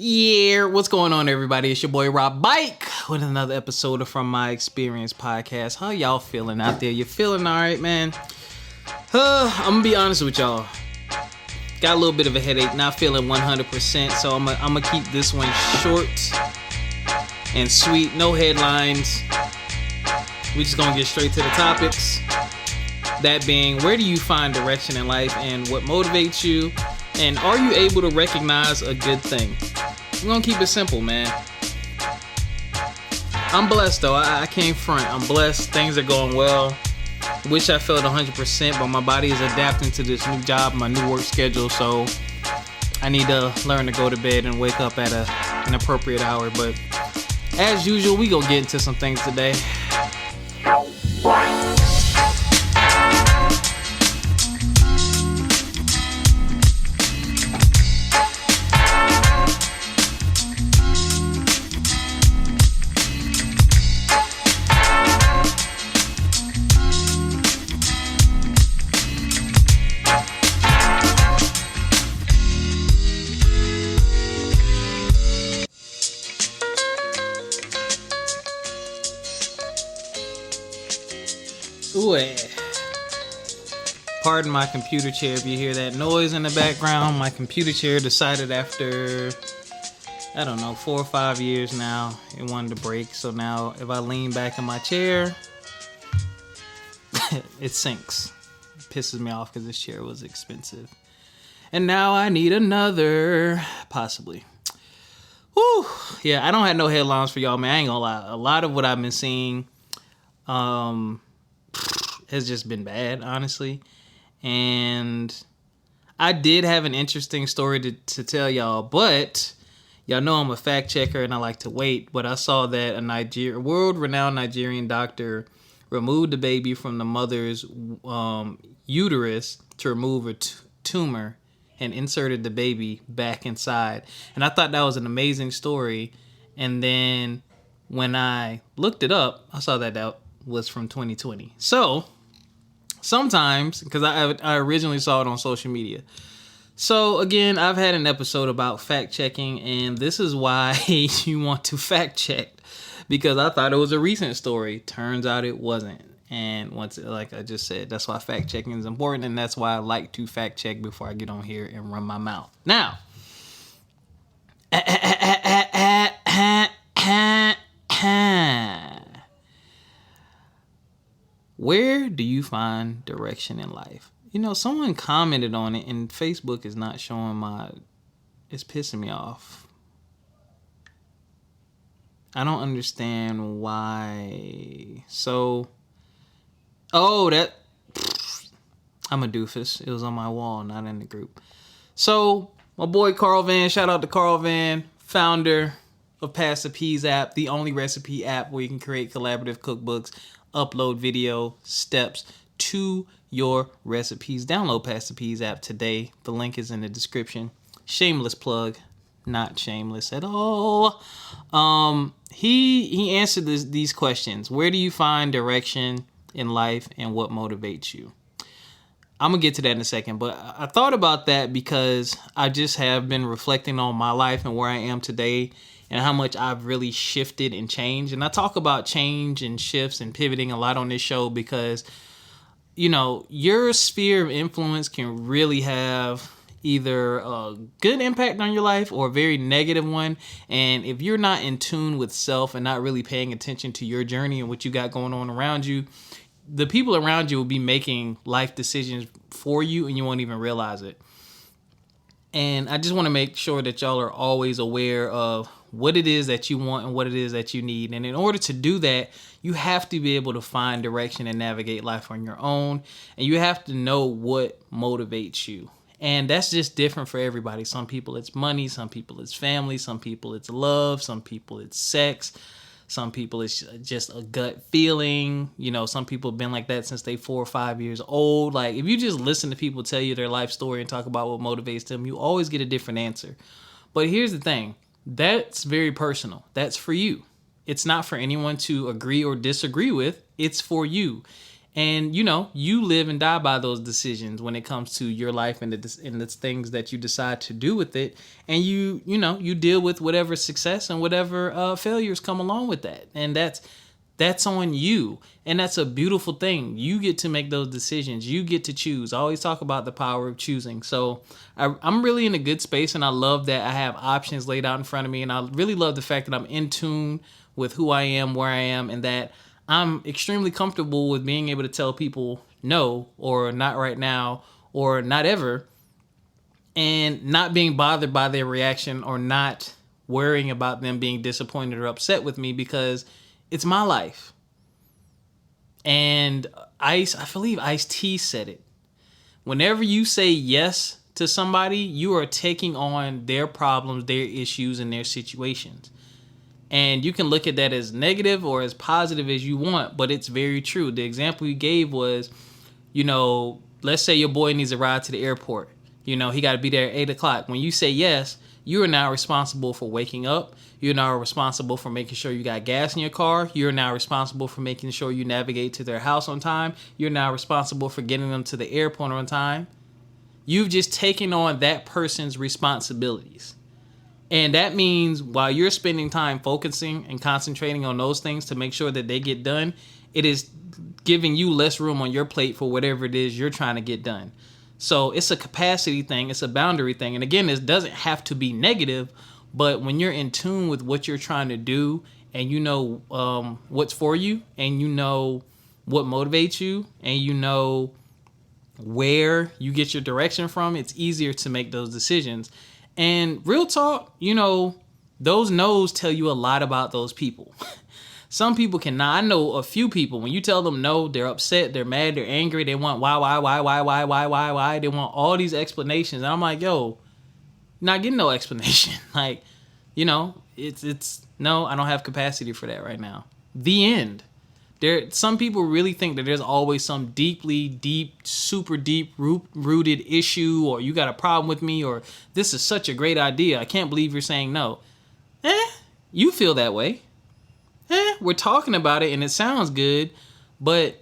Yeah, what's going on, everybody? It's your boy Rob Bike with another episode of From My Experience podcast. How y'all feeling out there? You feeling all right, man? I'm gonna be honest with y'all. Got a little bit of a headache, not feeling 100%, so I'm gonna keep this one short and sweet. No headlines. We just gonna get straight to the topics. That being, where do you find direction in life and what motivates you? And are you able to recognize a good thing? We're gonna keep it simple, man. I'm blessed though. I can't front. I'm blessed. Things are going well. Wish I felt 100%, but my body is adapting to this new job, my new work schedule. So I need to learn to go to bed and wake up at an appropriate hour. But as usual, we gonna get into some things today. Ooh, pardon my computer chair if you hear that noise in the background. My computer chair decided after, 4 or 5 years now, it wanted to break. So now if I lean back in my chair, it sinks. It pisses me off because this chair was expensive. And now I need another, possibly. Whew. Yeah, I don't have no headlines for y'all, man. I ain't gonna lie. A lot of what I've been seeing, has just been bad, honestly. And I did have an interesting story to tell y'all, but y'all know I'm a fact checker and I like to wait. But I saw that a world-renowned Nigerian doctor removed the baby from the mother's uterus to remove a tumor and inserted the baby back inside. And I thought that was an amazing story. And then when I looked it up, I saw that was from 2020. So sometimes, because I originally saw it on social media. So again, I've had an episode about fact checking, and this is why you want to fact check, because I thought it was a recent story. Turns out it wasn't. And like I just said, that's why fact checking is important, and that's why I like to fact check before I get on here and run my mouth. Now, where do you find direction in life? Someone commented on it, and Facebook is not showing it's pissing me off. I don't understand why. So, I'm a doofus. It was on my wall, not in the group. So, my boy Carl Van, shout out to Carl Van, founder of Pass the Peas app, the only recipe app where you can create collaborative cookbooks, upload video steps to your recipes. Download Pass the Peas app today. The link is in the description. Shameless plug, not shameless at all. He answered these questions. Where do you find direction in life and what motivates you? I'm gonna get to that in a second, but I thought about that because I just have been reflecting on my life and where I am today and how much I've really shifted and changed. And I talk about change and shifts and pivoting a lot on this show because, your sphere of influence can really have either a good impact on your life or a very negative one. And if you're not in tune with self and not really paying attention to your journey and what you got going on around you, the people around you will be making life decisions for you and you won't even realize it. And I just want to make sure that y'all are always aware of what it is that you want and what it is that you need. And in order to do that, you have to be able to find direction and navigate life on your own. And you have to know what motivates you. And that's just different for everybody. Some people it's money, some people it's family, some people it's love, some people it's sex. Some people it's just a gut feeling. Some people have been like that since they 4 or 5 years old. Like, if you just listen to people tell you their life story and talk about what motivates them, you always get a different answer. But here's the thing. That's very personal. That's for you. It's not for anyone to agree or disagree with. It's for you. And, you live and die by those decisions when it comes to your life and the things that you decide to do with it. And you deal with whatever success and whatever failures come along with that. And that's on you. And that's a beautiful thing. You get to make those decisions. You get to choose. I always talk about the power of choosing. So I'm really in a good space, and I love that I have options laid out in front of me. And I really love the fact that I'm in tune with who I am, where I am, and that I'm extremely comfortable with being able to tell people no, or not right now, or not ever, and not being bothered by their reaction or not worrying about them being disappointed or upset with me, because it's my life. And I believe Ice-T said it. Whenever you say yes to somebody, you are taking on their problems, their issues, and their situations. And you can look at that as negative or as positive as you want, but it's very true. The example he gave was, let's say your boy needs a ride to the airport. He got to be there at 8 o'clock. When you say yes, you are now responsible for waking up. You're now responsible for making sure you got gas in your car. You're now responsible for making sure you navigate to their house on time. You're now responsible for getting them to the airport on time. You've just taken on that person's responsibilities. And that means while you're spending time focusing and concentrating on those things to make sure that they get done, it is giving you less room on your plate for whatever it is you're trying to get done. So it's a capacity thing. It's a boundary thing. And again, this doesn't have to be negative, but when you're in tune with what you're trying to do, and what's for you, and what motivates you, and where you get your direction from, it's easier to make those decisions. And real talk, those no's tell you a lot about those people. Some people cannot. I know a few people, when you tell them no, they're upset, they're mad, they're angry, they want why. They want all these explanations. And I'm like, yo, not getting no explanation. Like, it's no, I don't have capacity for that right now. The end. Some people really think that there's always some super deep rooted issue, or you got a problem with me, or this is such a great idea, I can't believe you're saying no. You feel that way. We're talking about it and it sounds good, but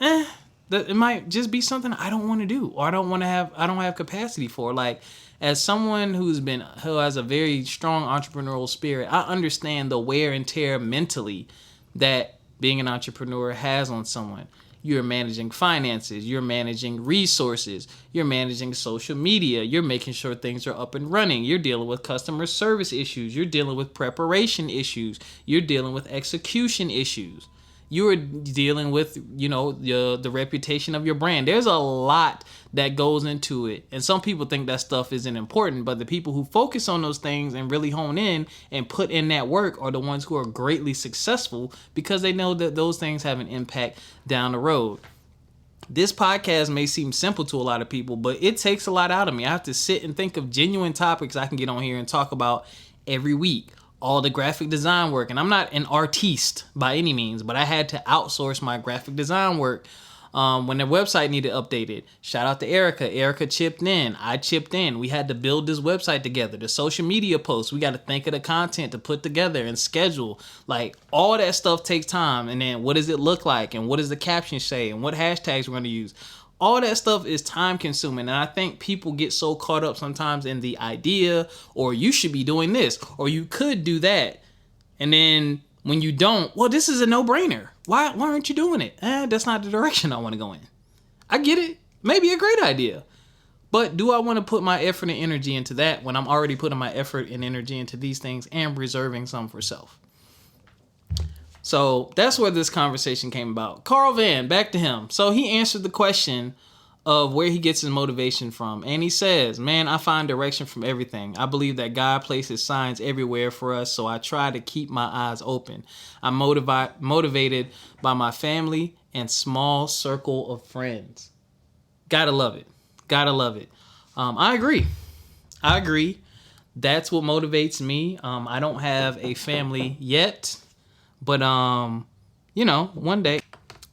it might just be something I don't want to do, or I don't have capacity for. Like, as someone who has a very strong entrepreneurial spirit, I understand the wear and tear mentally that being an entrepreneur has on someone. You're managing finances, you're managing resources, you're managing social media, you're making sure things are up and running, you're dealing with customer service issues, you're dealing with preparation issues, you're dealing with execution issues. You are dealing with, the reputation of your brand. There's a lot that goes into it. And some people think that stuff isn't important, but the people who focus on those things and really hone in and put in that work are the ones who are greatly successful, because they know that those things have an impact down the road. This podcast may seem simple to a lot of people, but it takes a lot out of me. I have to sit and think of genuine topics I can get on here and talk about every week. All the graphic design work. And I'm not an artiste by any means, but I had to outsource my graphic design work when the website needed updated. Shout out to Erica. Erica chipped in. I chipped in. We had to build this website together. The social media posts, we got to think of the content to put together and schedule. Like, all that stuff takes time. And then what does it look like? And what does the caption say? And what hashtags we're going to use? All that stuff is time consuming. And I think people get so caught up sometimes in the idea, or you should be doing this, or you could do that. And then when you don't, well, this is a no-brainer. Why aren't you doing it? That's not the direction I want to go in. I get it. Maybe a great idea. But do I want to put my effort and energy into that when I'm already putting my effort and energy into these things and reserving some for self? So that's where this conversation came about. Carl Van, back to him. So he answered the question of where he gets his motivation from. And he says, man, I find direction from everything. I believe that God places signs everywhere for us, so I try to keep my eyes open. I'm motivated by my family and small circle of friends. Gotta love it. Gotta love it. I agree. That's what motivates me. I don't have a family yet. But, one day,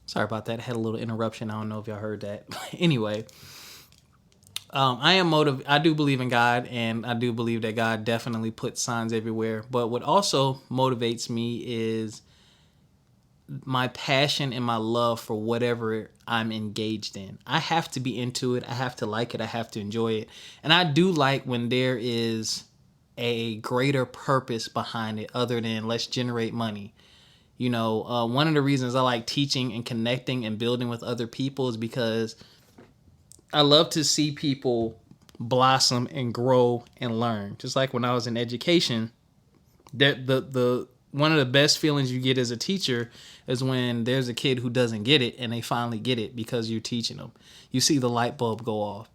sorry about that. I had a little interruption. I don't know if y'all heard that. Anyway, I do believe in God, and I do believe that God definitely puts signs everywhere. But what also motivates me is my passion and my love for whatever I'm engaged in. I have to be into it. I have to like it. I have to enjoy it. And I do like when there is a greater purpose behind it other than let's generate money. One of the reasons I like teaching and connecting and building with other people is because I love to see people blossom and grow and learn. Just like when I was in education, that the one of the best feelings you get as a teacher is when there's a kid who doesn't get it and they finally get it because you're teaching them. You see the light bulb go off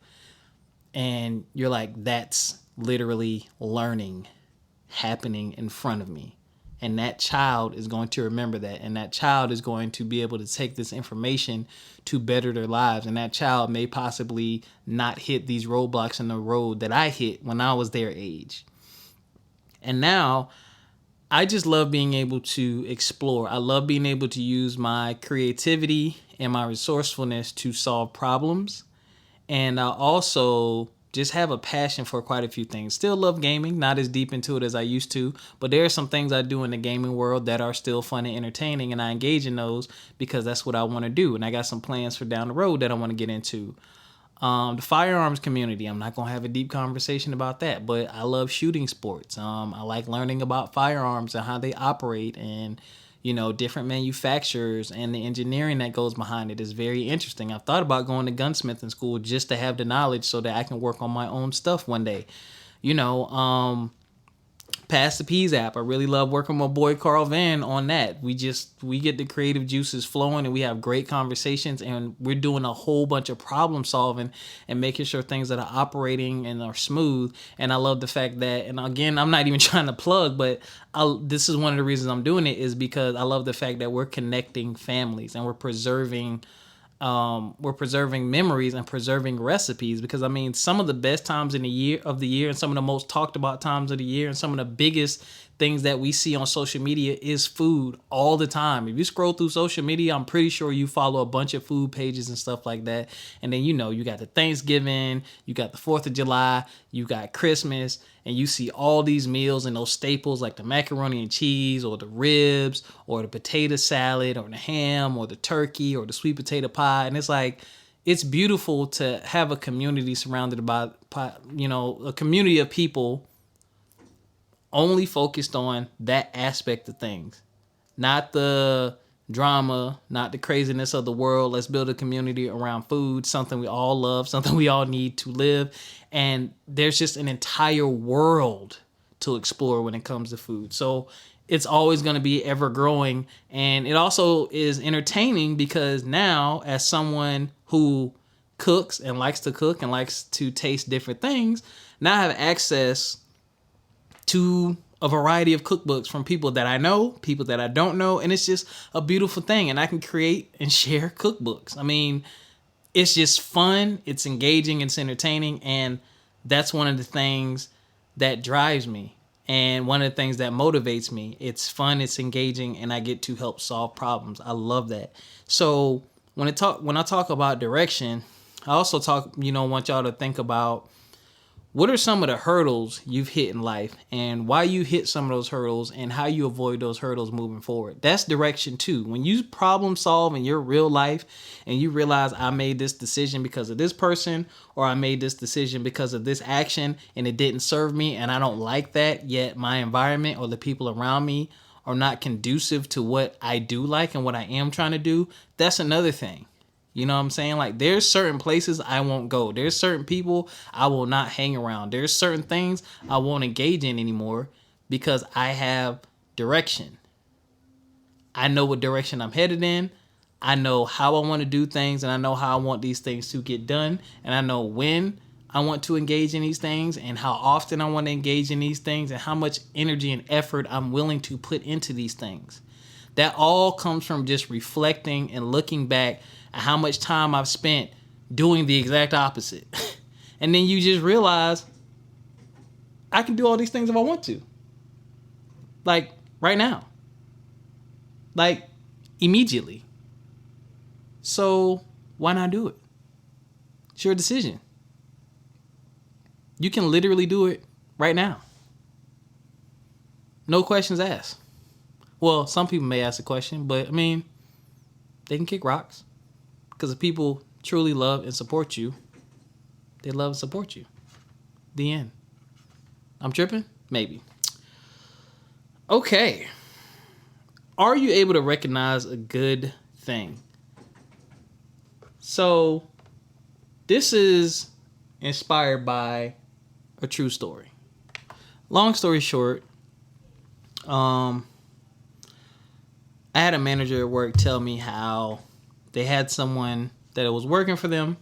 and you're like, that's literally learning happening in front of me. And that child is going to remember that. And that child is going to be able to take this information to better their lives. And that child may possibly not hit these roadblocks in the road that I hit when I was their age. And now I just love being able to explore. I love being able to use my creativity and my resourcefulness to solve problems. And I also just have a passion for quite a few things. Still love gaming, not as deep into it as I used to, but there are some things I do in the gaming world that are still fun and entertaining, and I engage in those because that's what I want to do. And I got some plans for down the road that I want to get into. The firearms community, I'm not going to have a deep conversation about that, but I love shooting sports. I like learning about firearms and how they operate and, different manufacturers and the engineering that goes behind it is very interesting. I've thought about going to gunsmithing school just to have the knowledge so that I can work on my own stuff one day. Pass the Peas app. I really love working with my boy Carl Van on that. We get the creative juices flowing and we have great conversations and we're doing a whole bunch of problem solving and making sure things that are operating and are smooth. And I love the fact that, and again, I'm not even trying to plug, but this is one of the reasons I'm doing it is because I love the fact that we're connecting families and we're preserving memories and preserving recipes because some of the best times in the year and some of the most talked about times of the year and some of the biggest things that we see on social media is food all the time. If you scroll through social media, I'm pretty sure you follow a bunch of food pages and stuff like that. And then, you got the Thanksgiving, you got the 4th of July, you got Christmas, and you see all these meals and those staples like the macaroni and cheese or the ribs or the potato salad or the ham or the turkey or the sweet potato pie. And it's like, it's beautiful to have a community surrounded by, a community of people only focused on that aspect of things, not the drama, not the craziness of the world. Let's build a community around food, something we all love, something we all need to live. And there's just an entire world to explore when it comes to food. So it's always going to be ever growing. And it also is entertaining because now, as someone who cooks and likes to cook and likes to taste different things, now I have access to a variety of cookbooks from people that I know, people that I don't know, and it's just a beautiful thing. And I can create and share cookbooks. It's just fun, it's engaging, it's entertaining, and that's one of the things that drives me and one of the things that motivates me. It's fun, it's engaging, and I get to help solve problems. I love that. So when I talk about direction, I also want y'all to think about what are some of the hurdles you've hit in life and why you hit some of those hurdles and how you avoid those hurdles moving forward. That's direction too. When you problem solve in your real life and you realize I made this decision because of this person or I made this decision because of this action and it didn't serve me and I don't like that, yet my environment or the people around me are not conducive to what I do like and what I am trying to do, that's another thing. You know what I'm saying? Like, there's certain places I won't go. There's certain people I will not hang around. There's certain things I won't engage in anymore because I have direction. I know what direction I'm headed in. I know how I want to do things, and I know how I want these things to get done. And I know when I want to engage in these things and how often I want to engage in these things and how much energy and effort I'm willing to put into these things. That all comes from just reflecting and looking back at how much time I've spent doing the exact opposite. And then you just realize I can do all these things if I want to. Like right now. Like immediately. So why not do it? It's your decision. You can literally do it right now. No questions asked. Well, some people may ask the question, but I mean, they can kick rocks. Because if people truly love and support you, they love and support you. The end. I'm tripping? Maybe. Okay. Are you able to recognize a good thing? So, this is inspired by a true story. Long story short, I had a manager at work tell me how they had someone that was working for them,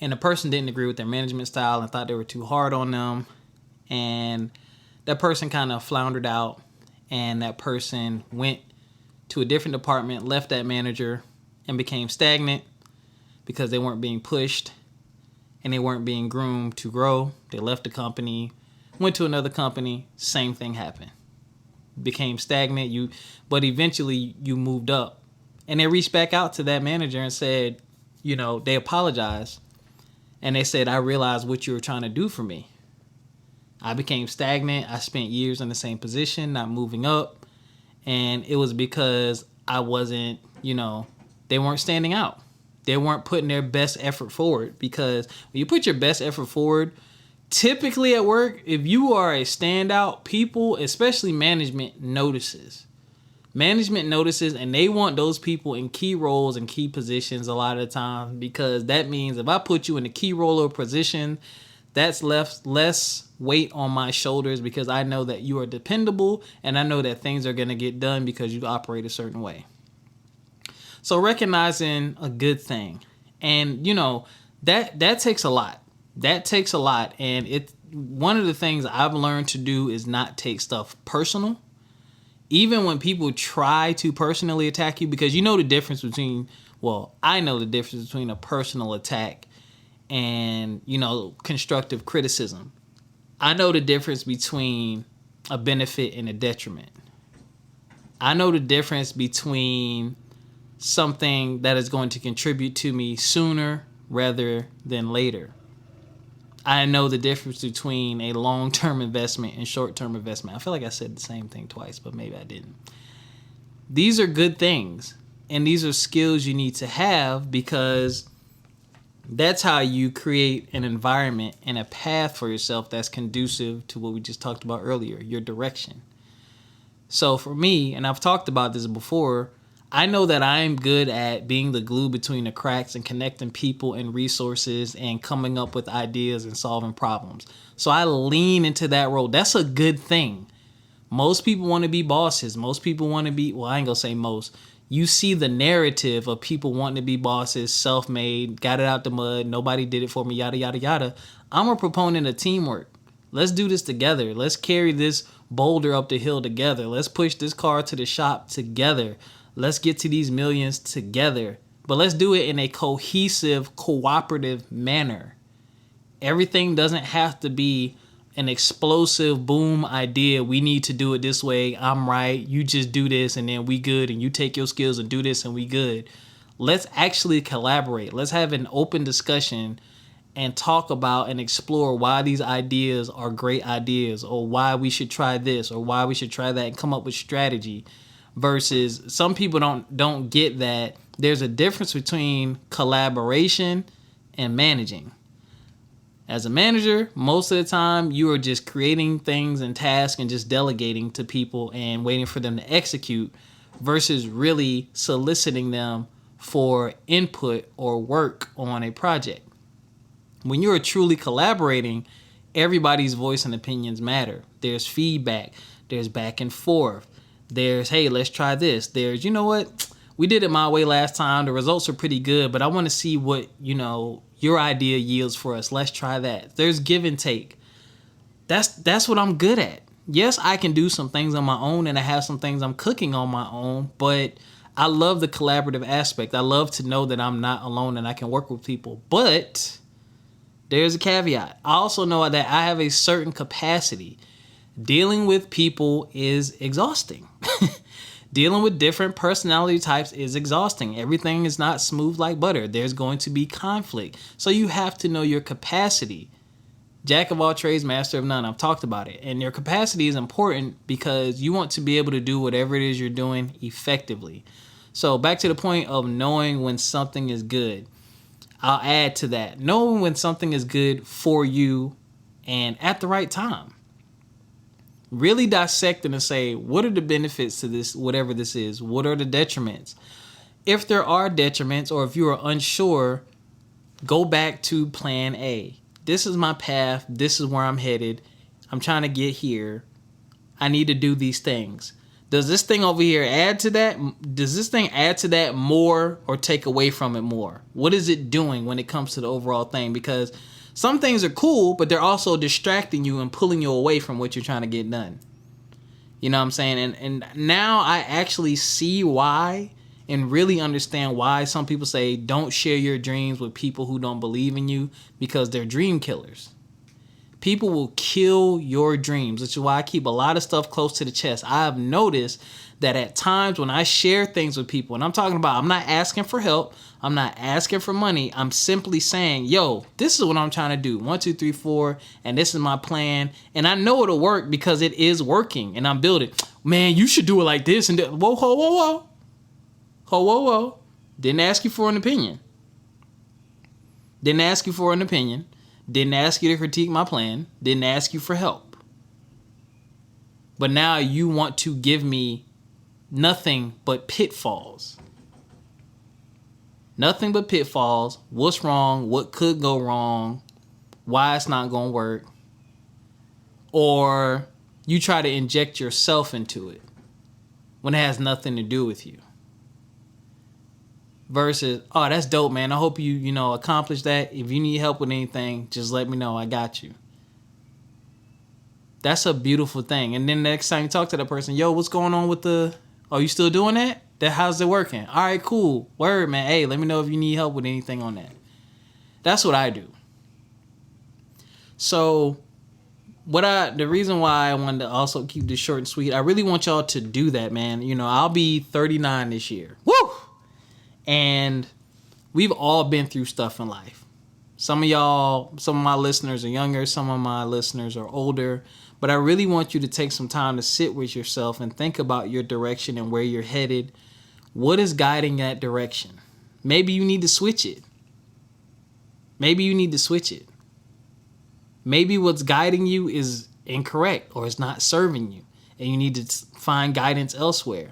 and the person didn't agree with their management style and thought they were too hard on them. And that person kind of floundered out, and that person went to a different department, left that manager, and became stagnant because they weren't being pushed and they weren't being groomed to grow. They left the company, went to another company, same thing happened. Became stagnant, but eventually you moved up. And they reached back out to that manager and said, they apologized. And they said, I realized what you were trying to do for me. I became stagnant. I spent years in the same position, not moving up. And it was because I wasn't, they weren't standing out. They weren't putting their best effort forward. Because when you put your best effort forward, typically at work, if you are a standout, people, especially management, notices. Management notices, and they want those people in key roles and key positions a lot of the time, because that means if I put you in a key role or position, that's left less weight on my shoulders because I know that you are dependable and I know that things are going to get done because you operate a certain way. So recognizing a good thing, and that takes a lot. That takes a lot, and one of the things I've learned to do is not take stuff personal. Even when people try to personally attack you, because I know the difference between a personal attack and, constructive criticism. I know the difference between a benefit and a detriment. I know the difference between something that is going to contribute to me sooner rather than later. I know the difference between a long-term investment and short-term investment. I feel like I said the same thing twice, but maybe I didn't. These are good things, and these are skills you need to have, because that's how you create an environment and a path for yourself that's conducive to what we just talked about earlier, your direction. So for me, and I've talked about this before, I know that I'm good at being the glue between the cracks and connecting people and resources and coming up with ideas and solving problems. So I lean into that role. That's a good thing. Most people want to be bosses. Most people want to be, I ain't gonna say most. You see the narrative of people wanting to be bosses, self-made, got it out the mud, nobody did it for me, yada, yada, yada. I'm a proponent of teamwork. Let's do this together. Let's carry this boulder up the hill together. Let's push this car to the shop together. Let's get to these millions together. But let's do it in a cohesive, cooperative manner. Everything doesn't have to be an explosive boom idea. We need to do it this way. I'm right. You just do this and then we good. And you take your skills and do this and we good. Let's actually collaborate. Let's have an open discussion and talk about and explore why these ideas are great ideas, or why we should try this or why we should try that, and come up with strategy. Versus some people don't get that there's a difference between collaboration and managing. As a manager, most of the time you are just creating things and tasks and just delegating to people and waiting for them to execute, versus really soliciting them for input or work on a project. When you're truly collaborating, everybody's voice and opinions matter. There's feedback, there's back and forth. There's, hey, let's try this. There's, you know what? We did it my way last time. The results are pretty good, but I want to see what, your idea yields for us. Let's try that. There's give and take. That's what I'm good at. Yes, I can do some things on my own, and I have some things I'm cooking on my own, but I love the collaborative aspect. I love to know that I'm not alone and I can work with people. But there's a caveat. I also know that I have a certain capacity. Dealing with people is exhausting. Dealing with different personality types is exhausting. Everything is not smooth like butter. There's going to be conflict. So you have to know your capacity. Jack of all trades, master of none. I've talked about it. And your capacity is important because you want to be able to do whatever it is you're doing effectively. So back to the point of knowing when something is good. I'll add to that. Knowing when something is good for you and at the right time. Really dissecting and say, what are the benefits to this, whatever this is? What are the detriments? If there are detriments or if you are unsure, go back to plan A. This is my path. This is where I'm headed. I'm trying to get here. I need to do these things. Does this thing over here add to that? Does this thing add to that more or take away from it more? What is it doing when it comes to the overall thing? Because some things are cool, but they're also distracting you and pulling you away from what you're trying to get done. You know what I'm saying? And now I actually see why and really understand why some people say don't share your dreams with people who don't believe in you, because they're dream killers. People will kill your dreams, which is why I keep a lot of stuff close to the chest. I have noticed that at times when I share things with people, and I'm talking about, I'm not asking for help, I'm not asking for money, I'm simply saying, yo, this is what I'm trying to do. 1, 2, 3, 4, and this is my plan. And I know it'll work because it is working and I'm building. Man, you should do it like this and that. Whoa, whoa, whoa, whoa. Whoa, whoa, whoa. Didn't ask you for an opinion. Didn't ask you for an opinion. Didn't ask you to critique my plan. Didn't ask you for help. But now you want to give me nothing but pitfalls. Nothing but pitfalls. What's wrong? What could go wrong? Why it's not going to work? Or you try to inject yourself into it when it has nothing to do with you. Versus, oh, that's dope, man. I hope you accomplish that. If you need help with anything, just let me know. I got you. That's a beautiful thing. And then next time you talk to that person, yo, what's going on with you still doing that? How's it working? All right, cool. Word, man. Hey, let me know if you need help with anything on that. That's what I do. So the reason why I wanted to also keep this short and sweet, I really want y'all to do that, man. I'll be 39 this year. Woo! And we've all been through stuff in life. Some of my listeners are younger. Some of my listeners are older. But I really want you to take some time to sit with yourself and think about your direction and where you're headed. What is guiding that direction? Maybe you need to switch it. Maybe what's guiding you is incorrect or is not serving you. And you need to find guidance elsewhere.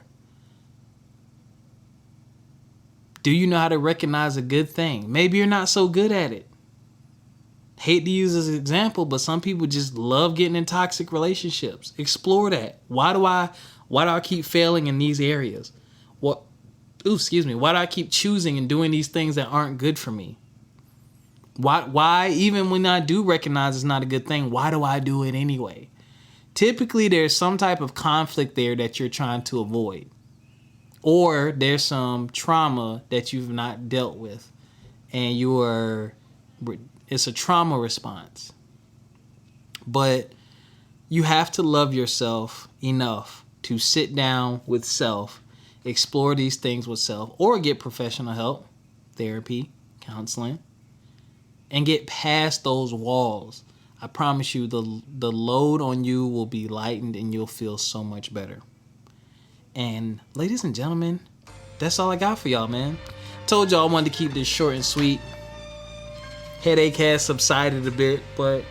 Do you know how to recognize a good thing? Maybe you're not so good at it. Hate to use this example, but some people just love getting in toxic relationships. Explore that. Why do I keep failing in these areas? Why do I keep choosing and doing these things that aren't good for me? Why even when I do recognize it's not a good thing, why do I do it anyway? Typically, there's some type of conflict there that you're trying to avoid. Or there's some trauma that you've not dealt with and it's a trauma response. But you have to love yourself enough to sit down with self, explore these things with self, or get professional help, therapy, counseling, and get past those walls. I promise you the load on you will be lightened and you'll feel so much better. And ladies and gentlemen, that's all I got for y'all, man. Told y'all I wanted to keep this short and sweet. Headache has subsided a bit, but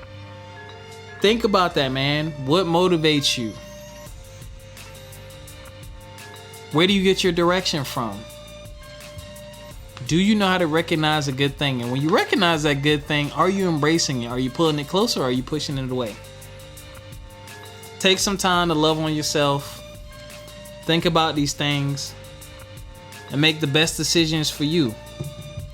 think about that, man. What motivates you? Where do you get your direction from? Do you know how to recognize a good thing? And when you recognize that good thing, are you embracing it? Are you pulling it closer or are you pushing it away? Take some time to love on yourself. Think about these things and make the best decisions for you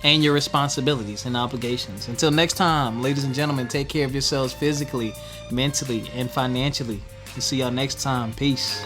and your responsibilities and obligations. Until next time, ladies and gentlemen, take care of yourselves physically, mentally, and financially. We'll see y'all next time. Peace.